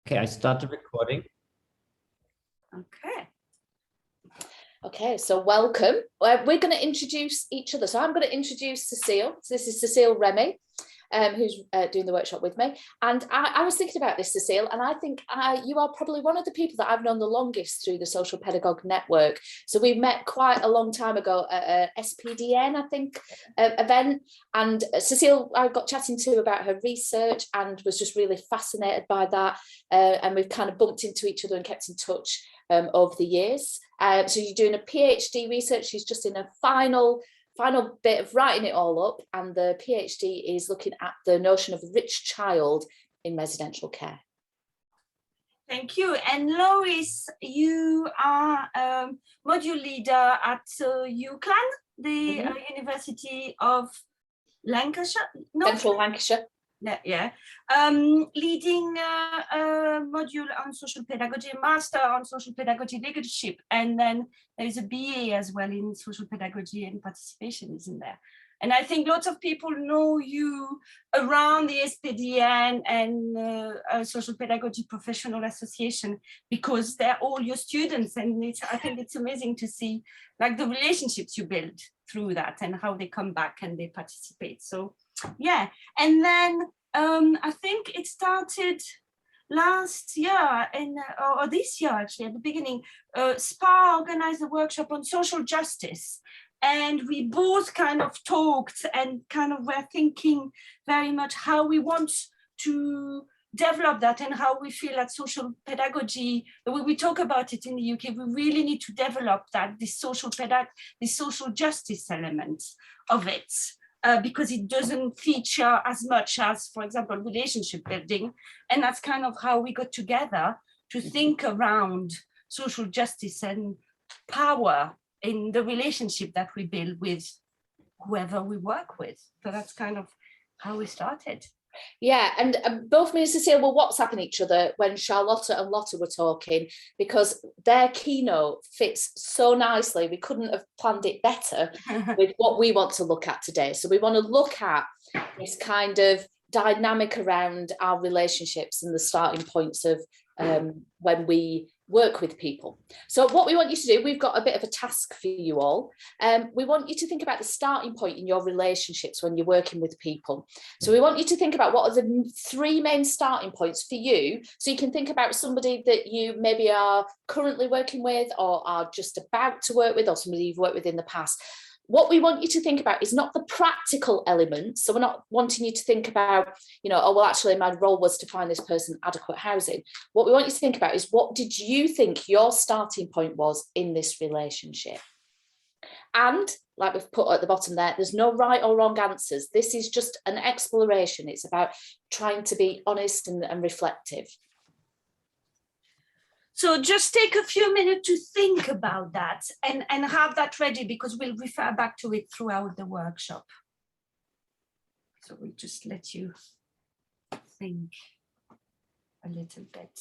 Okay, I started recording. Okay. Okay, so welcome. We're going to introduce each other. So I'm going to introduce Cecile. So this is Cecile Remy, who's doing the workshop with me. And I was thinking about this, Cecile, and I think you are probably one of the people that I've known the longest through the Social Pedagogue Network. So we met quite a long time ago at a SPDN, I think, event. And Cecile, I got chatting to about her research and was just really fascinated by that. And we've kind of bumped into each other and kept in touch over the years. So you're doing a PhD research. She's just in a final bit of writing it all up, and the PhD is looking at the notion of a rich child in residential care. Thank you. And Lowis, you are module leader at UCLan, the University of Lancashire. Central Lancashire. Yeah. Leading a module on social pedagogy, master on social pedagogy leadership, and then there is a BA as well in social pedagogy and participation, isn't there? And I think lots of people know you around the SPDN and Social Pedagogy Professional Association because they're all your students, and I think it's amazing to see like the relationships you build through that and how they come back and they participate. So yeah, and then I think it started last year or this year actually at the beginning. SPA organized a workshop on social justice, and we both kind of talked and kind of were thinking very much how we want to develop that and how we feel that social pedagogy, the way we talk about it in the UK, we really need to develop that, this social justice element of it. Because it doesn't feature as much as, for example, relationship building. And that's kind of how we got together to think around social justice and power in the relationship that we build with whoever we work with. So that's kind of how we started. Yeah, and both me and Cecile were WhatsApping each other when Charlotte and Lotte were talking, because their keynote fits so nicely. We couldn't have planned it better with what we want to look at today. So we want to look at this kind of dynamic around our relationships and the starting points of when we work with people. So what we want you to do, we've got a bit of a task for you all. We want you to think about the starting point in your relationships when you're working with people. So we want you to think about what are the three main starting points for you. So you can think about somebody that you maybe are currently working with or are just about to work with, or somebody you've worked with in the past. What we want you to think about is not the practical elements. So we're not wanting you to think about, oh, well, actually, my role was to find this person adequate housing. What we want you to think about is, what did you think your starting point was in this relationship? And like we've put at the bottom there, there's no right or wrong answers. This is just an exploration. It's about trying to be honest and reflective. So just take a few minutes to think about that and have that ready, because we'll refer back to it throughout the workshop. So we'll just let you think a little bit.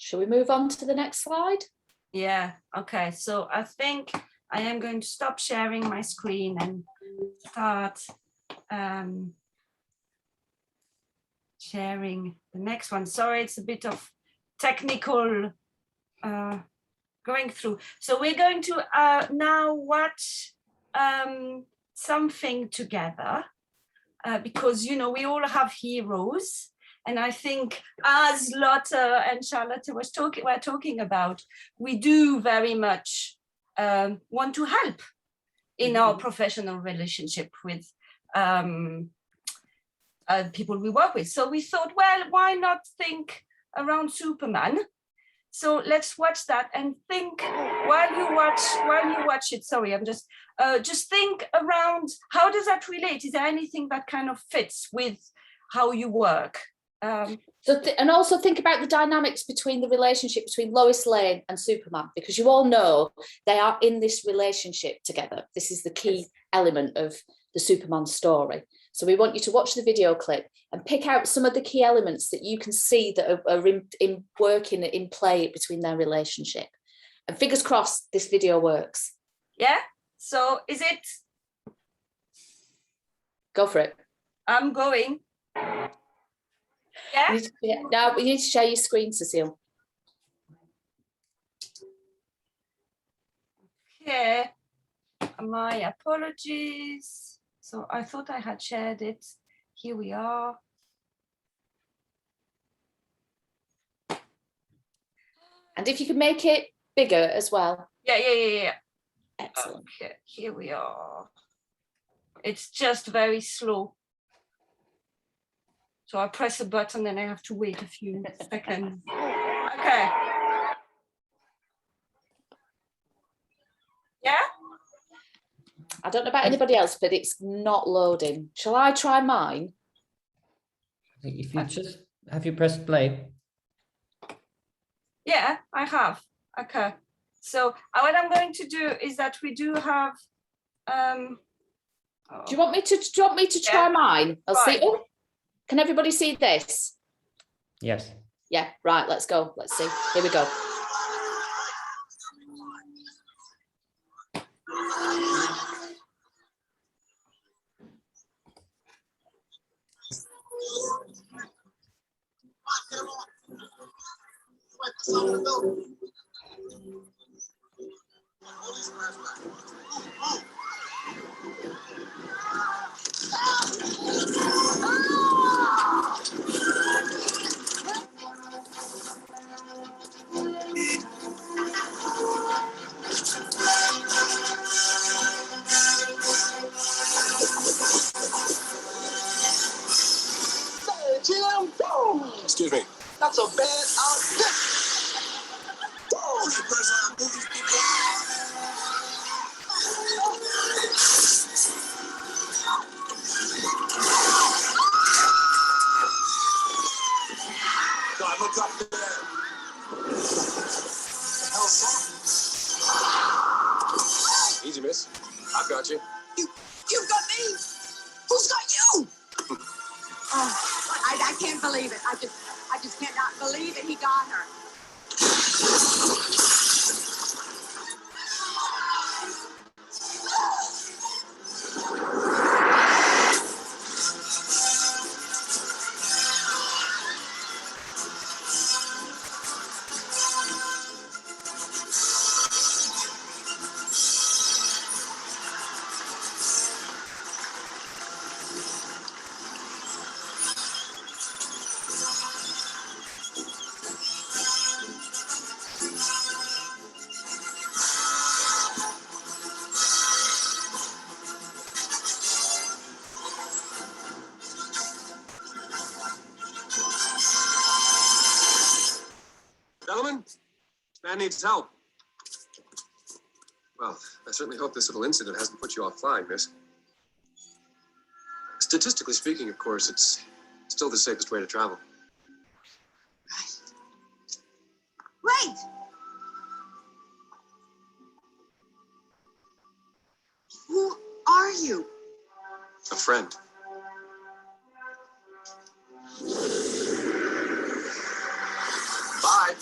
Shall we move on to the next slide? Yeah, okay. So I think I am going to stop sharing my screen and start sharing the next one. Sorry, it's a bit of technical going through. So we're going to now watch something together because, we all have heroes. And I think, as Lotte and Charlotte were talking about, we do very much want to help in our professional relationship with people we work with. So we thought, well, why not think around Superman? So let's watch that and think while you watch it. Sorry, I'm just think around, how does that relate? Is there anything that kind of fits with how you work? So and also think about the dynamics between the relationship between Lois Lane and Superman, because you all know they are in this relationship together. This is the key element of the Superman story. So we want you to watch the video clip and pick out some of the key elements that you can see that are in working in play between their relationship. And fingers crossed this video works. Yeah, so is it? Go for it. I'm going. Yeah. Now we need to share your screen, Cecile. Okay. My apologies. So I thought I had shared it. Here we are. And if you can make it bigger as well. Yeah. Excellent. Okay, here we are. It's just very slow. So I press a button and I have to wait a few seconds. Okay. Yeah? I don't know about anybody else, but it's not loading. Shall I try mine? If you just have you pressed play? Yeah, I have. Okay. So what I'm going to do is that we do have Do you want me to try mine? I'll see. Oh, can everybody see this? Yes. Yeah, right, let's go. Let's see. Here we go. Excuse me. That's a bad outfit. God, look up there. What the hell's that? Easy, miss. I've got you. You've got me. Who's got you? Oh, I can't believe it. I just cannot believe it. He got her. Gentlemen, this man needs help. Well, I certainly hope this little incident hasn't put you off flying, miss. Statistically speaking, of course, it's still the safest way to travel. Wait. Who are you? A friend. Bye.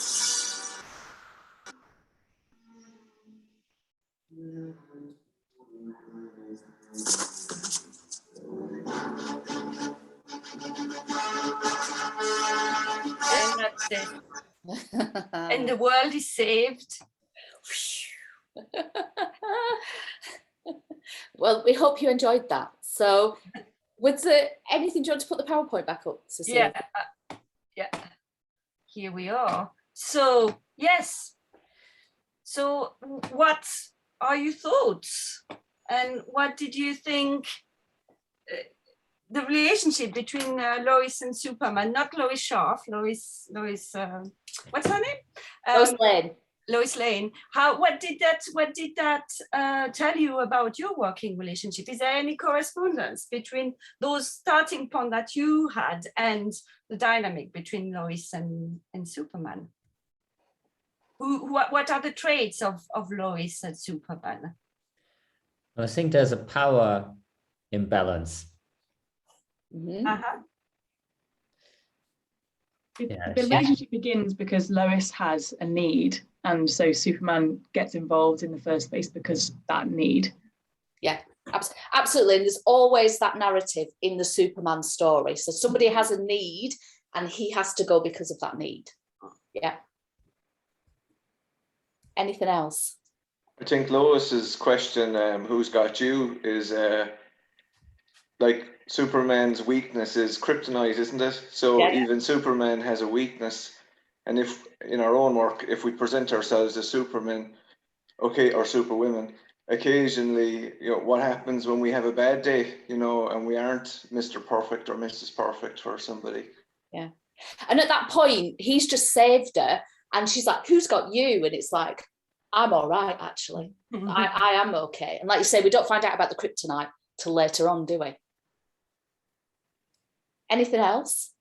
And that's it. And the world is saved. Well, we hope you enjoyed that. So with anything, do you want to put the PowerPoint back up, Cecile? Yeah. Here we are. So yes. So what are your thoughts? And what did you think the relationship between Lois and Superman, not Lois Charfe, Lois, what's her name? Lois Lane. Lois Lane, what did that tell you about your working relationship? Is there any correspondence between those starting point that you had and the dynamic between Lois and Superman? What are the traits of Lois and Superman? I think there's a power imbalance. Uh-huh. Yeah, The relationship begins because Lois has a need, and so Superman gets involved in the first place because that need. Yeah, absolutely. And there's always that narrative in the Superman story. So somebody has a need and he has to go because of that need. Yeah. Anything else? I think Lois's question, who's got you, is like Superman's weakness is kryptonite, isn't it? So Yeah. even Superman has a weakness. And if in our own work, if we present ourselves as Supermen, okay, or Superwomen, occasionally, you know, what happens when we have a bad day, you know, and we aren't Mr. Perfect or Mrs. Perfect for somebody. Yeah. And at that point, he's just saved her and she's like, who's got you? And it's like, I'm all right, actually. I am okay. And like you say, we don't find out about the kryptonite till later on, do we? Anything else?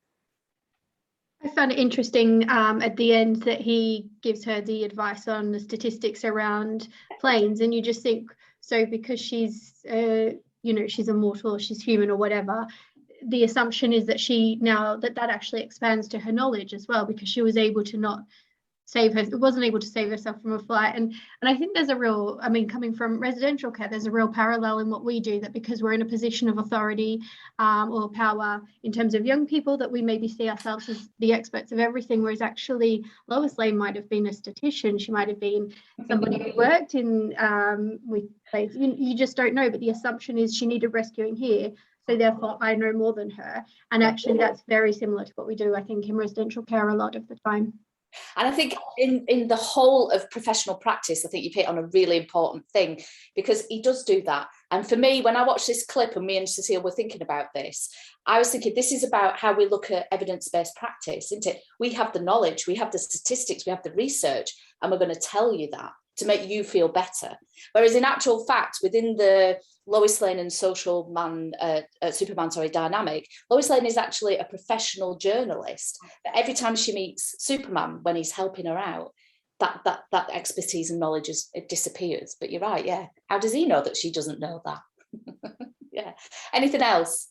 I found it interesting at the end that he gives her the advice on the statistics around planes, and you just think, so because she's, you know, she's immortal, or she's human or whatever, the assumption is that she now that actually expands to her knowledge as well, because she was able to not wasn't able to save herself from a flight. And I think there's a real, I mean, coming from residential care, there's a real parallel in what we do, that because we're in a position of authority or power in terms of young people, that we maybe see ourselves as the experts of everything, whereas actually Lois Lane might have been a statistician, she might have been somebody who worked in with planes. You just don't know, but the assumption is she needed rescuing here, so therefore I know more than her. And actually that's very similar to what we do, I think, in residential care a lot of the time. And I think in the whole of professional practice, I think you've hit on a really important thing, because he does do that. And for me, when I watched this clip and me and Cecile were thinking about this, I was thinking this is about how we look at evidence-based practice, isn't it? We have the knowledge, we have the statistics, we have the research, and we're going to tell you that to make you feel better. Whereas in actual fact, within the Lois Lane and Superman dynamic, Lois Lane is actually a professional journalist. But every time she meets Superman, when he's helping her out, that expertise and knowledge it disappears. But you're right, yeah. How does he know that she doesn't know that? Yeah. Anything else?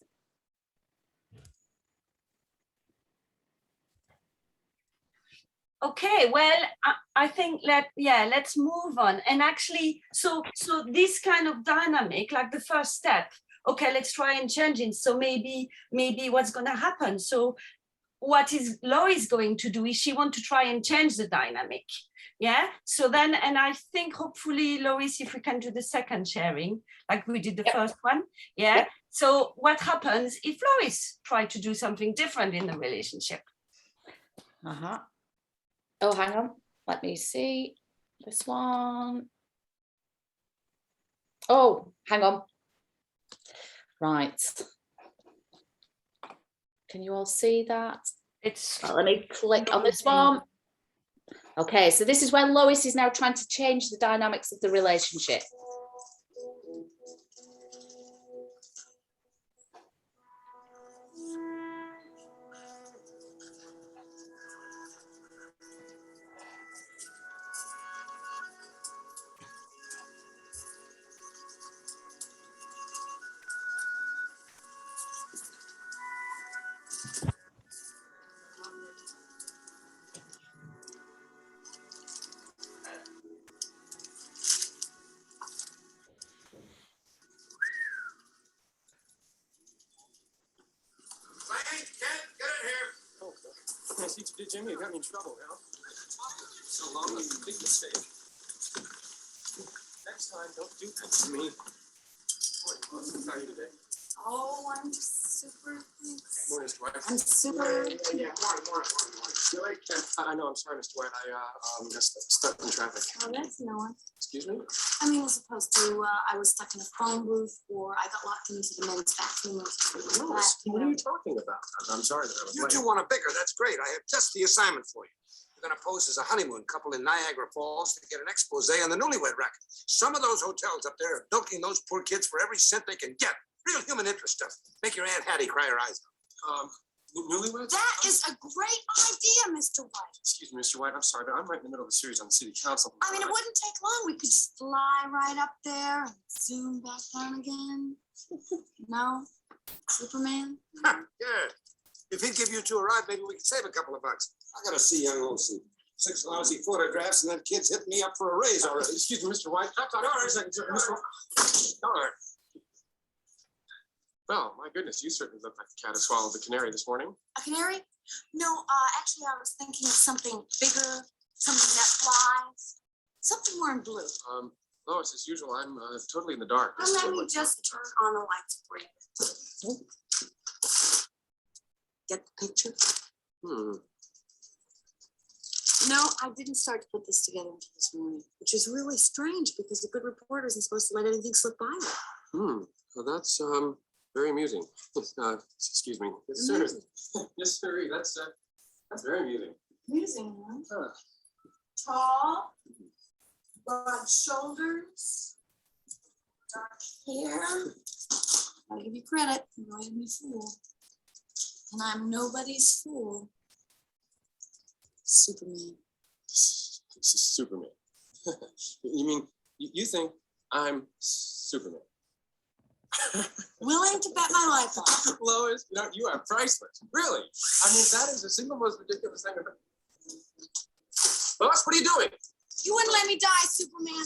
Okay, well, I think let's move on. And actually, so this kind of dynamic, like the first step, okay, let's try and change it. So maybe what's going to happen? So what is Lois going to do? Is she want to try and change the dynamic? Yeah. So then, and I think hopefully Lois, if we can do the second sharing, like we did the first one. Yeah. Yep. So what happens if Lois try to do something different in the relationship? Uh-huh. Oh, hang on. Let me see this one. Oh, hang on. Right. Can you all see that? Let me click on this one. Okay, so this is where Lois is now trying to change the dynamics of the relationship. Jimmy, you got me in trouble, you know? So long, a big mistake. Next time, don't do that to me. How are you today? Oh, I'm super thanks. Morning, Mr. White. I'm super. Yeah, morning. I know, I'm sorry, Mr. White. I got stuck in traffic. Oh, that's no one. Excuse me? I mean, as opposed to I was stuck in a phone booth, or I got locked into the men's bathroom. What are you talking about? I'm sorry that I was You late. two want a bigger, that's great. I have just the assignment for you. gonna pose as a honeymoon couple in Niagara Falls to get an expose on the newlywed racket. Some of those hotels up there are bilking those poor kids for every cent they can get. Real human interest stuff. Make your Aunt Hattie cry her eyes out. Newlyweds? That is a great idea, Mr. White. Excuse me, Mr. White, I'm sorry, but I'm right in the middle of a series on the city council. I mean, it wouldn't take long. We could just fly right up there and zoom back down again. No? Superman? Yeah. If he'd give you two a ride, maybe we could save a couple of bucks. I gotta see young Olsen. 6 lousy photographs and then kids hitting me up for a raise already. Excuse me, Mr. White. All right. Well, my goodness, you certainly look like the cat who swallowed the canary this morning. A canary? No, actually, I was thinking of something bigger, something that flies, something more in blue. Lois, as usual, I'm totally in the dark. Well, let me just turn on the lights for you. Get the picture? No, I didn't start to put this together until this morning, which is really strange because a good reporter isn't supposed to let anything slip by. Well, that's very amusing. Excuse me. Yes, sir. Yes, sir. That's very amusing. Amusing, huh? Tall, broad shoulders, dark hair. I'll give you credit. You know I'm a fool. And I'm nobody's fool. Superman. Superman. You mean, you think I'm Superman? Willing to bet my life on. Lois, you are priceless. Really. I mean, that is the single most ridiculous thing I've ever. Lois, what are you doing? You wouldn't let me die, Superman.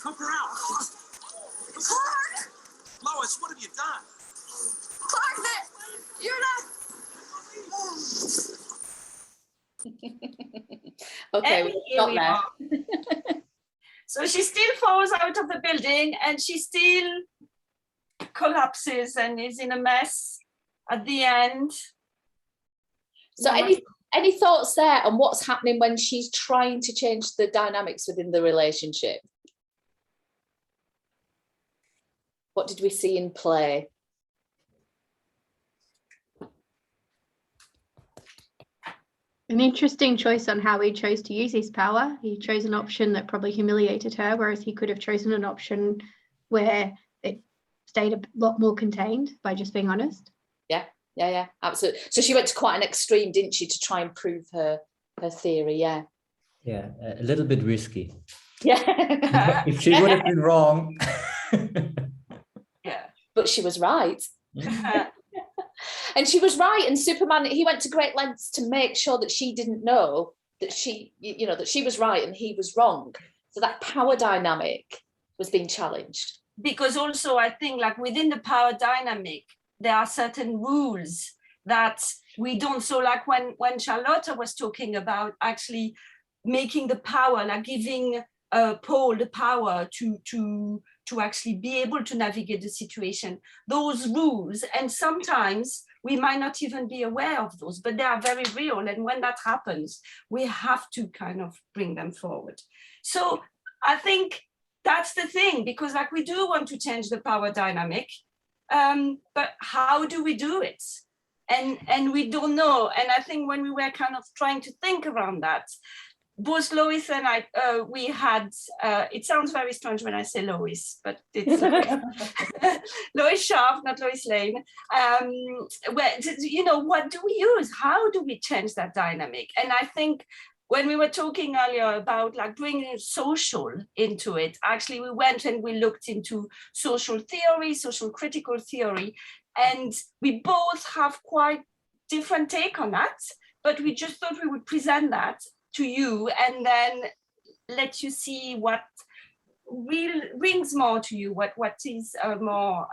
Help her out. Clark! Lois, what have you done? Clark, you're not. Okay, And we've here got we there. are. So she still falls out of the building and she still collapses and is in a mess at the end. So any thoughts there on what's happening when she's trying to change the dynamics within the relationship? What did we see in play? An interesting choice on how he chose to use his power. He chose an option that probably humiliated her, whereas he could have chosen an option where it stayed a lot more contained, by just being honest. Yeah, absolutely. So she went to quite an extreme, didn't she, to try and prove her theory? Yeah, a little bit risky. Yeah. If she would have been wrong. Yeah. But she was right. And she was right. And Superman, he went to great lengths to make sure that she didn't know that she was right and he was wrong. So that power dynamic was being challenged. Because also I think like within the power dynamic, there are certain rules that we don't. So like when Charlotte was talking about actually making the power, like giving Paul the power to actually be able to navigate the situation, those rules, and sometimes we might not even be aware of those, but they are very real. And when that happens, we have to kind of bring them forward. So I think that's the thing, because like we do want to change the power dynamic, but how do we do it? And we don't know. And I think when we were kind of trying to think around that, both Lois and I, we had, it sounds very strange when I say Lois, but it's Lois Charfe, not Lois Lane. Where, what do we use? How do we change that dynamic? And I think when we were talking earlier about like bringing social into it, actually we went and we looked into social theory, social critical theory, and we both have quite different take on that, but we just thought we would present that to you and then let you see what rings more to you? What is more,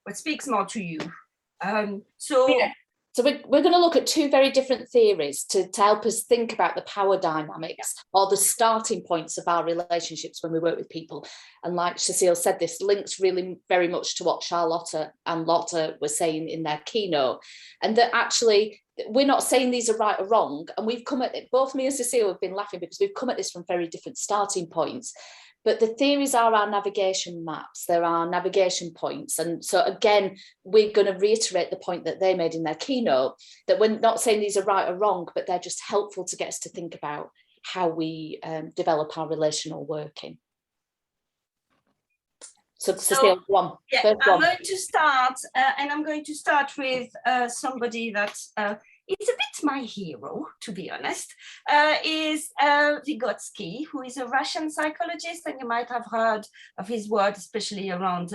what speaks more to you? So we're going to look at two very different theories to help us think about the power dynamics or the starting points of our relationships when we work with people. And like Cecile said, this links really very much to what Charlotte and Lotte were saying in their keynote. And that actually, we're not saying these are right or wrong. And we've come at it, both me and Cecile have been laughing because we've come at this from very different starting points. But the theories are our navigation maps, there are navigation points. And so again, we're going to reiterate the point that they made in their keynote, that we're not saying these are right or wrong, but they're just helpful to get us to think about how we develop our relational working. So Cecile, one. Yeah, I'm going to start, and I'm going to start with somebody that is a bit my hero, to be honest, is Vygotsky, who is a Russian psychologist, and you might have heard of his work, especially around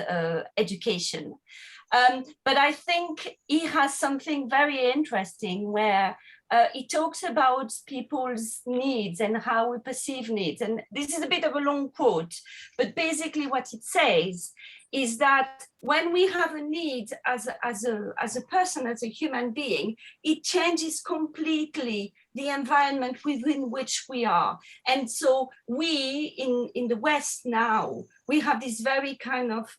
education. But I think he has something very interesting where he talks about people's needs and how we perceive needs. And this is a bit of a long quote, but basically what it says is that when we have a need as a person, as a human being, it changes completely the environment within which we are. And so we in the West now, we have this very kind of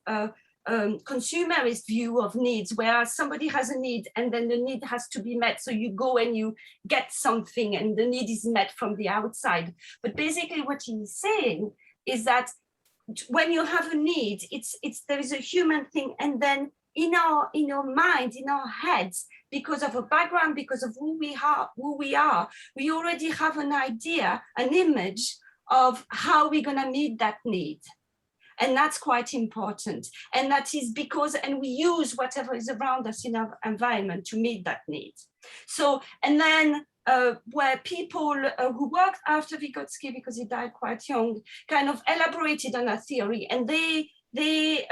consumerist view of needs, where somebody has a need and then the need has to be met. So you go and you get something and the need is met from the outside. But basically what he's saying is that when you have a need, there is a human thing, and then in our mind, in our heads, because of a background, because of who we are, we already have an idea, an image of how we're gonna meet that need. And that's quite important. And that is because, and we use whatever is around us in our environment to meet that need. So, and then where people who worked after Vygotsky, because he died quite young, kind of elaborated on a theory, and they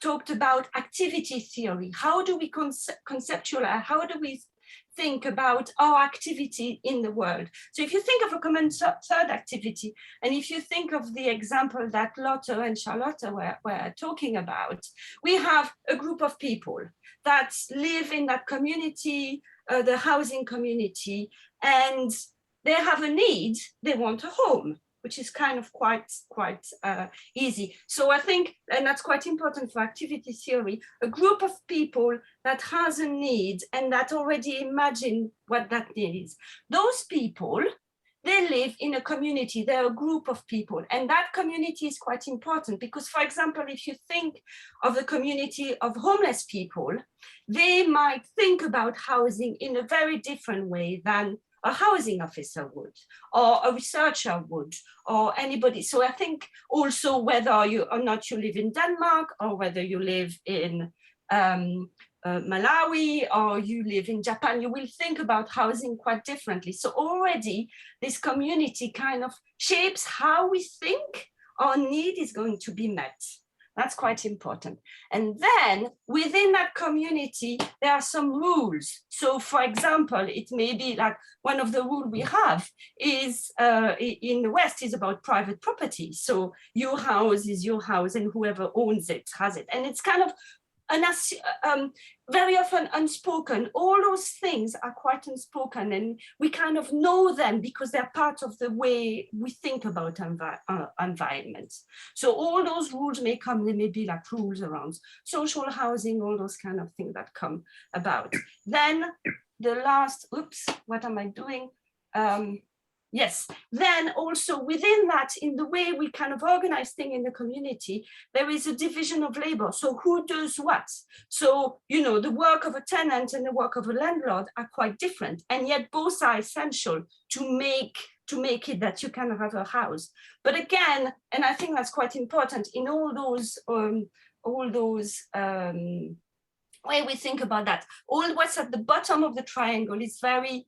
talked about activity theory. How do we conceptualize, how do we think about our activity in the world? So if you think of a common third activity, and if you think of the example that Lotte and Charlotte were talking about, we have a group of people that live in that community, the housing community, and they have a need, they want a home, which is kind of quite easy. So I think, and that's quite important for activity theory, a group of people that has a need and that already imagine what that need is. Those people, they live in a community, they're a group of people, and that community is quite important because, for example, if you think of a community of homeless people, they might think about housing in a very different way than a housing officer would, or a researcher would, or anybody. So I think also whether you or not you live in Denmark, or whether you live in Malawi, or you live in Japan, you will think about housing quite differently. So already this community kind of shapes how we think our need is going to be met. That's quite important. And then within that community, there are some rules. So for example, it may be like one of the rules we have is in the West is about private property. So your house is your house and whoever owns it has it. And it's kind of very often unspoken. All those things are quite unspoken, and we kind of know them because they're part of the way we think about environments. So all those rules may come, they may be like rules around social housing, all those kind of things that come about. Then the last, oops, what am I doing? Yes, then also within that, in the way we kind of organize things in the community, there is a division of labor. So who does what? So, you know, the work of a tenant and the work of a landlord are quite different, and yet both are essential to make it that you can have a house. But again, and I think that's quite important in all those way we think about that, all what's at the bottom of the triangle is very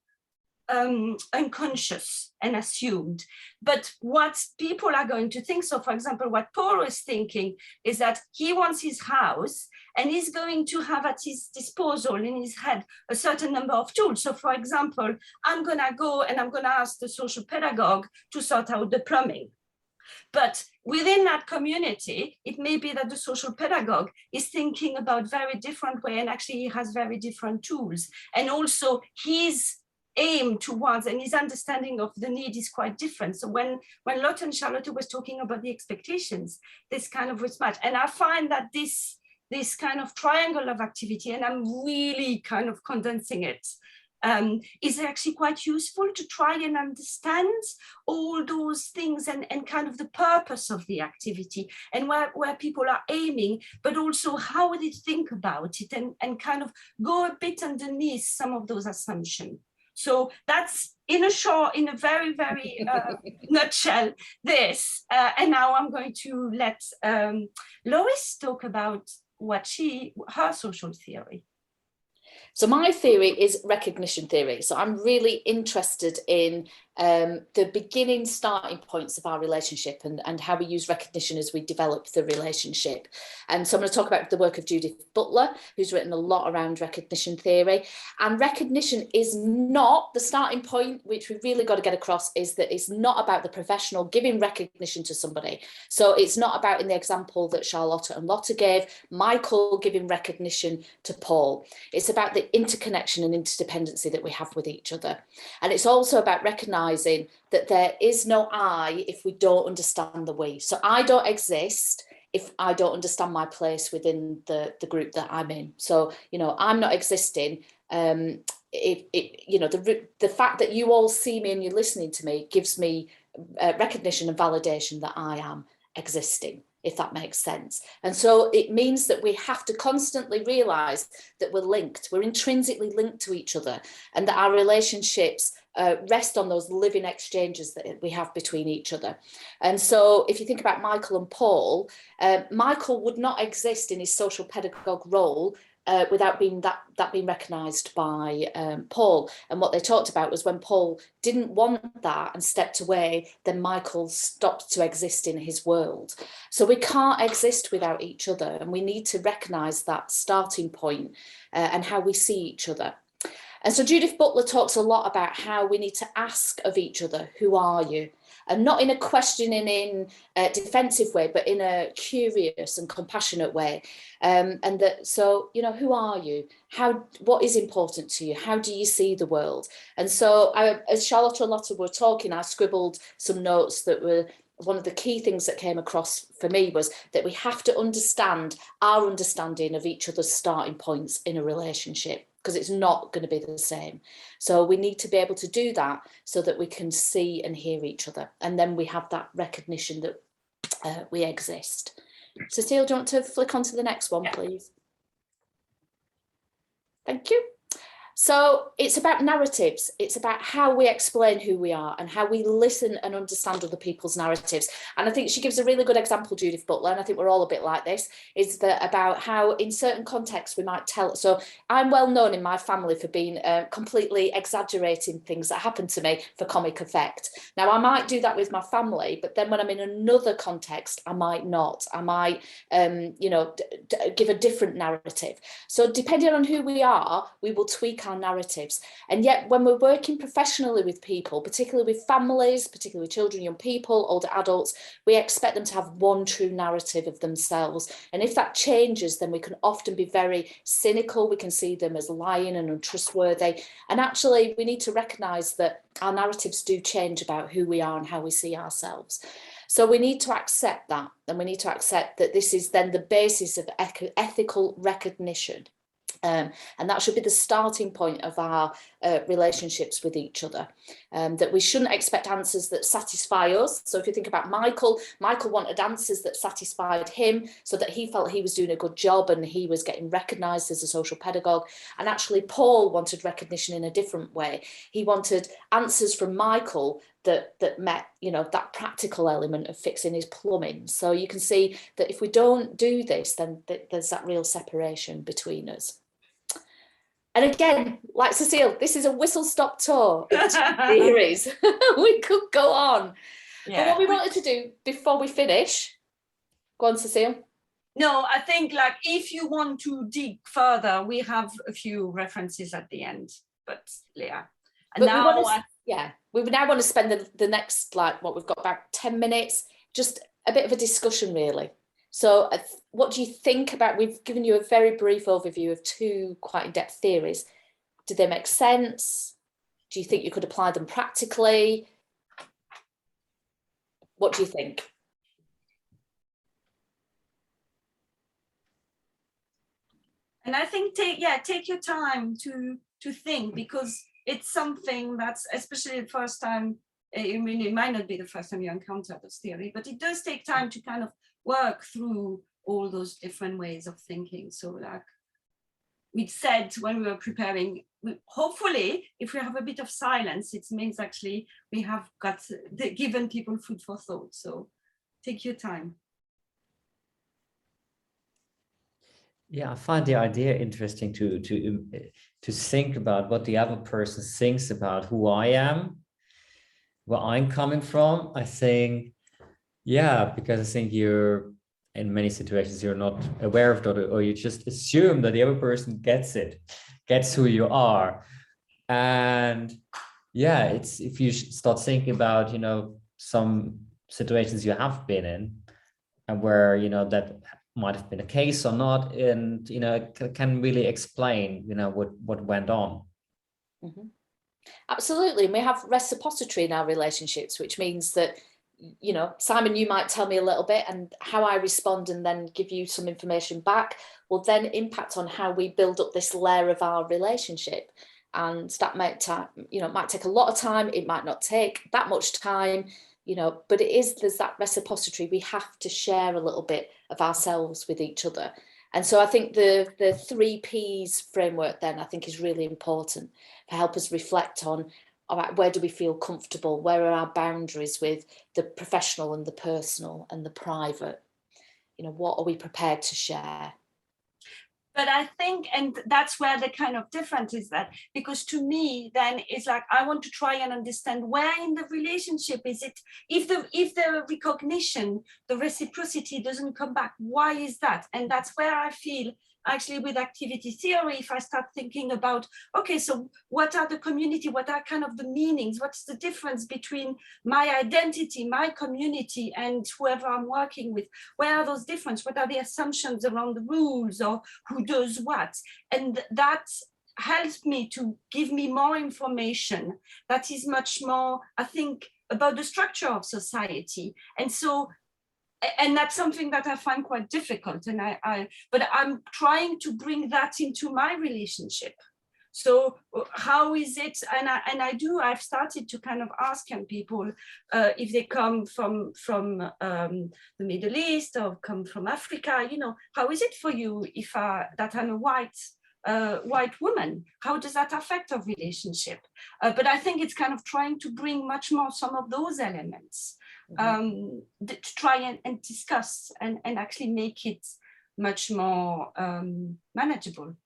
unconscious and assumed. But what people are going to think, so for example, what Paul is thinking is that he wants his house and he's going to have at his disposal in his head a certain number of tools. So for example, I'm gonna go and I'm gonna ask the social pedagogue to sort out the plumbing. But within that community, it may be that the social pedagogue is thinking about very different way, and actually he has very different tools. And also his aim towards and his understanding of the need is quite different. So when Lotte and Charlotte was talking about the expectations, this kind of mismatch. And I find that this kind of triangle of activity, and I'm really kind of condensing it, is actually quite useful to try and understand all those things and kind of the purpose of the activity and where people are aiming, but also how they think about it and kind of go a bit underneath some of those assumptions. So that's in a very, very nutshell this. And now I'm going to let Lowis talk about her social theory. So my theory is recognition theory. So I'm really interested in the beginning starting points of our relationship and how we use recognition as we develop the relationship. And so I'm going to talk about the work of Judith Butler, who's written a lot around recognition theory. And recognition is not the starting point, which we've really got to get across, is that it's not about the professional giving recognition to somebody. So it's not about, in the example that Charlotte and Lotte gave, Michael giving recognition to Paul. It's about the interconnection and interdependency that we have with each other. And it's also about recognizing that there is no I if we don't understand the we. So I don't exist if I don't understand my place within the group that I'm in. So, you know, I'm not existing. You know, the fact that you all see me and you're listening to me gives me recognition and validation that I am existing, if that makes sense. And so it means that we have to constantly realize that we're linked, we're intrinsically linked to each other, and that our relationships rest on those living exchanges that we have between each other. And so if you think about Michael and Paul, Michael would not exist in his social pedagogue role without being recognised by Paul. And what they talked about was when Paul didn't want that and stepped away, then Michael stopped to exist in his world. So we can't exist without each other, and we need to recognise that starting point and how we see each other. And so Judith Butler talks a lot about how we need to ask of each other, who are you? And not in a questioning in a defensive way, but in a curious and compassionate way. And that, so, you know, who are you? What is important to you? How do you see the world? And so as Charlotte and Lotte were talking, I scribbled some notes that were, one of the key things that came across for me was that we have to understand our understanding of each other's starting points in a relationship, because it's not going to be the same. So we need to be able to do that so that we can see and hear each other. And then we have that recognition that we exist. Cecile, do you want to flick on to the next one, please? Thank you. So it's about narratives. It's about how we explain who we are and how we listen and understand other people's narratives. And I think she gives a really good example, Judith Butler, and I think we're all a bit like this, is that about how in certain contexts we might tell. So I'm well known in my family for being completely exaggerating things that happen to me for comic effect. Now I might do that with my family, but then when I'm in another context, I might not. I might, you know, give a different narrative. So depending on who we are, we will tweak our narratives. And yet when we're working professionally with people, particularly with families, particularly with children, young people, older adults, we expect them to have one true narrative of themselves. And if that changes, then we can often be very cynical. We can see them as lying and untrustworthy. And actually we need to recognize that our narratives do change about who we are and how we see ourselves. So we need to accept that, and we need to accept that this is then the basis of ethical recognition. And that should be the starting point of our relationships with each other, that we shouldn't expect answers that satisfy us. So if you think about Michael wanted answers that satisfied him so that he felt he was doing a good job and he was getting recognised as a social pedagogue. And actually Paul wanted recognition in a different way. He wanted answers from Michael that met, you know, that practical element of fixing his plumbing. So you can see that if we don't do this, then there's that real separation between us. And again, like Cecile, this is a whistle-stop tour of theories. We could go on. Yeah. But what we wanted to do before we finish, go on, Cecile. No, I think like if you want to dig further, we have a few references at the end. But yeah, and but now we now want to spend the next, like what we've got about 10 minutes just a bit of a discussion, really. So what do you think about, we've given you a very brief overview of 2 quite in-depth theories. Do they make sense? Do you think you could apply them practically? What do you think? And I think take your time to think, because it's something that's, especially the first time, I mean, it might not be the first time you encounter this theory, but it does take time to kind of work through all those different ways of thinking. So like we said when we were preparing, hopefully if we have a bit of silence, it means actually we have given people food for thought. So take your time. Yeah, I find the idea interesting to think about what the other person thinks about who I am, where I'm coming from. I think, yeah, because I think you're, in many situations, you're not aware of that, or you just assume that the other person gets who you are. And yeah, it's, if you start thinking about, you know, some situations you have been in and where, you know, that might have been a case or not, and, you know, it can really explain, you know, what went on. Mm-hmm. Absolutely. And we have reciprocity in our relationships, which means that, you know, Simon, you might tell me a little bit, and how I respond and then give you some information back will then impact on how we build up this layer of our relationship. And that might it might take a lot of time. It might not take that much time, you know, but there's that reciprocity. We have to share a little bit of ourselves with each other. And so I think the 3 Ps framework then, I think, is really important to help us reflect on, all right, where do we feel comfortable? Where are our boundaries with the professional and the personal and the private? You know, what are we prepared to share? But I think, and that's where the kind of difference is, that because to me then it's like I want to try and understand where in the relationship is it, if the recognition, the reciprocity doesn't come back, why is that? And that's where I feel actually with activity theory, if I start thinking about, okay, so what are the community, what are kind of the meanings, what's the difference between my identity, my community, and whoever I'm working with, where are those differences, what are the assumptions around the rules, or who does what? And that helps me to give me more information that is much more, I think, about the structure of society. And so, and that's something that I find quite difficult, and but I'm trying to bring that into my relationship. So how is it, I've started to kind of ask young people if they come from the Middle East or come from Africa, you know, how is it for you if that I'm a white woman? How does that affect our relationship? But I think it's kind of trying to bring much more some of those elements to try and discuss and actually make it much more manageable.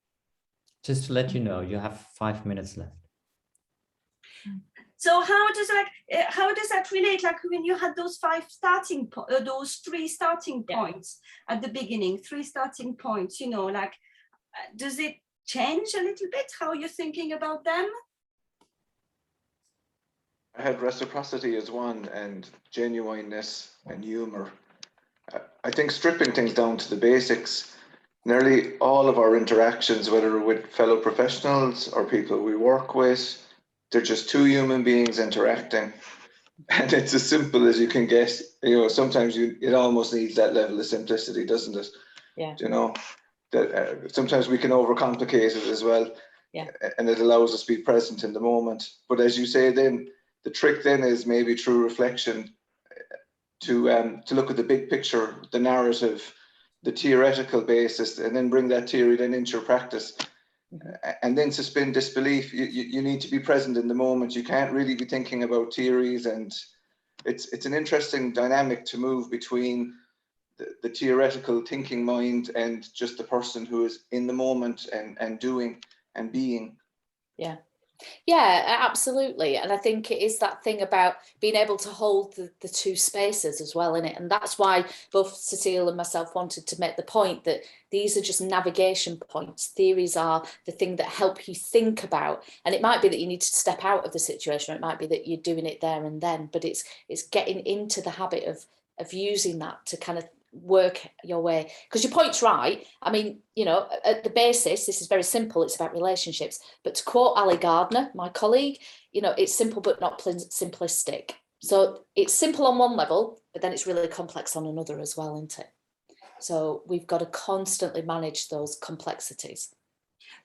Just to let you know, you have 5 minutes left. So how does that relate? Like when you had those 3 starting points at the beginning, 3 starting points, you know, like, does it change a little bit how you're thinking about them? I had reciprocity as one, and genuineness and humor. I think stripping things down to the basics, nearly all of our interactions, whether with fellow professionals or people we work with, they're just 2 human beings interacting. And it's as simple as you can get. You know, sometimes it almost needs that level of simplicity, doesn't it? Yeah. You know, that sometimes we can overcomplicate it as well. Yeah. And it allows us to be present in the moment. But as you say, then the trick then is maybe through reflection to look at the big picture, the narrative, the theoretical basis, and then bring that theory then into your practice. And then suspend disbelief. You need to be present in the moment. You can't really be thinking about theories, and it's an interesting dynamic to move between the theoretical thinking mind and just the person who is in the moment and doing and being. Yeah, absolutely. And I think it is that thing about being able to hold the 2 spaces as well in it. And that's why both Cecile and myself wanted to make the point that these are just navigation points. Theories are the thing that help you think about. And it might be that you need to step out of the situation, or it might be that you're doing it there and then, but it's getting into the habit of of using that to kind of work your way. Because your point's right. I mean, you know, at the basis, this is very simple. It's about relationships. But to quote Ali Gardner, my colleague, you know, it's simple but not simplistic. So it's simple on one level, but then it's really complex on another as well, isn't it? So we've got to constantly manage those complexities.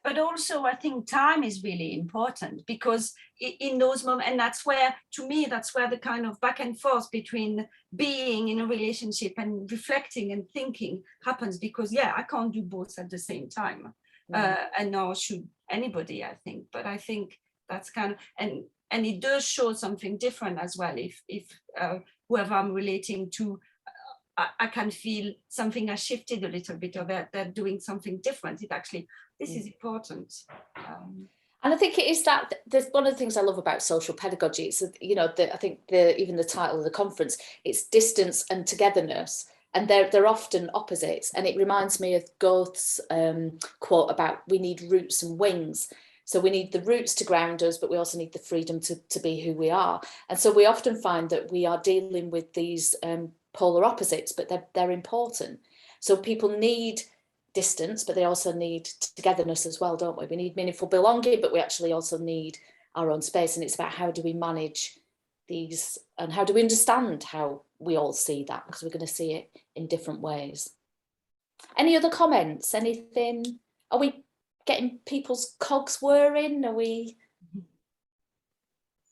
But also, I think time is really important, because in those moments, and that's where, to me, that's where the kind of back and forth between being in a relationship and reflecting and thinking happens, because, yeah, I can't do both at the same time. And nor should anybody, I think. But I think that's kind of, and it does show something different as well. If whoever I'm relating to, I can feel something has shifted a little bit, or they're doing something different. It actually, this is important. And I think it is that there's one of the things I love about social pedagogy. It's, you know, I think even the title of the conference, it's distance and togetherness, and they're often opposites. And it reminds me of Goethe's quote about we need roots and wings. So we need the roots to ground us, but we also need the freedom to be who we are. And so we often find that we are dealing with these polar opposites, but they're important. So people need distance, but they also need togetherness as well, don't we? We need meaningful belonging, but we actually also need our own space. And it's about how do we manage these, and how do we understand how we all see that, because we're going to see it in different ways. Any other comments? Anything? Are we getting people's cogs whirring? Are we?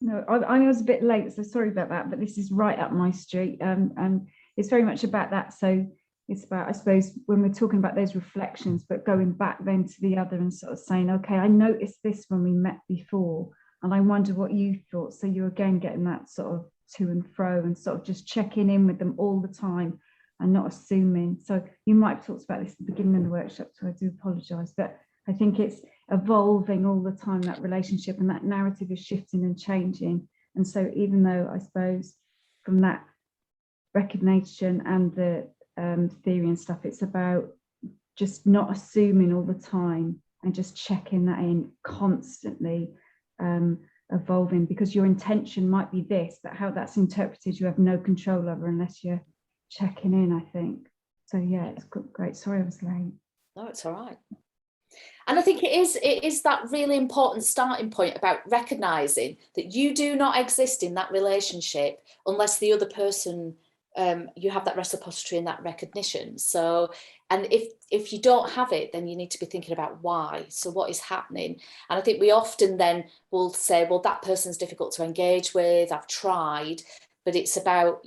No, I was a bit late, so sorry about that, but this is right up my street, and it's very much about that. So it's about, I suppose, when we're talking about those reflections, but going back then to the other and sort of saying, okay, I noticed this when we met before, and I wonder what you thought. So you're again getting that sort of to and fro, and sort of just checking in with them all the time and not assuming. So you might have talked about this at the beginning of the workshop, so I do apologise, but I think it's evolving all the time, that relationship, and that narrative is shifting and changing. And so even though I suppose from that recognition and the theory and stuff, it's about just not assuming all the time and just checking that in constantly, evolving, because your intention might be this, but how that's interpreted you have no control over unless you're checking in, I think. So yeah, it's great. Sorry I was late. No, it's all right. And I think it is that really important starting point about recognizing that you do not exist in that relationship unless the other person, you have that reciprocity and that recognition. So, and if you don't have it, then you need to be thinking about why. So what is happening? And I think we often then will say, well, that person's difficult to engage with, I've tried, but it's about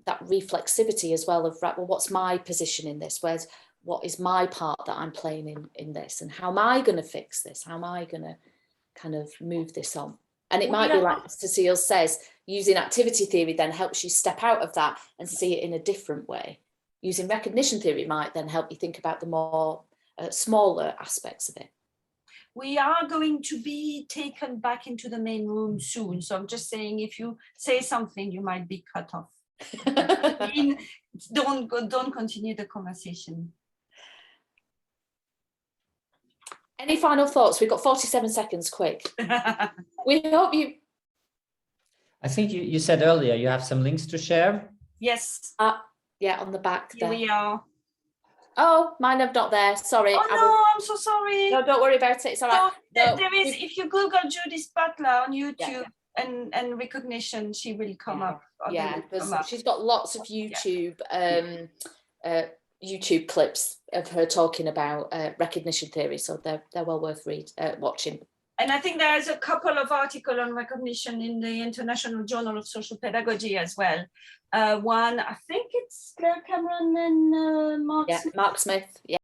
that reflexivity as well of, right, well, what's my position in this? What is my part that I'm playing in this, and how am I going to fix this? How am I going to kind of move this on? And it might be like Cecile says, using activity theory then helps you step out of that and see it in a different way. Using recognition theory might then help you think about the more smaller aspects of it. We are going to be taken back into the main room soon. So I'm just saying, if you say something, you might be cut off. Don't continue the conversation. Any final thoughts? We've got 47 seconds, quick. We hope you... I think you said earlier you have some links to share. Yes. Yeah, on the back there. Here we are. Oh, mine are not there. Sorry. Oh no, I'm so sorry. No, don't worry about it. It's all right. No, there is, if you Google Judith Butler on YouTube and recognition, she will come up. Yeah, she's got lots of YouTube YouTube clips of her talking about recognition theory, so they're well worth watching. And I think there's a couple of articles on recognition in the International Journal of Social Pedagogy as well. One, I think it's Claire Cameron and Mark Smith. Mark Smith, yeah.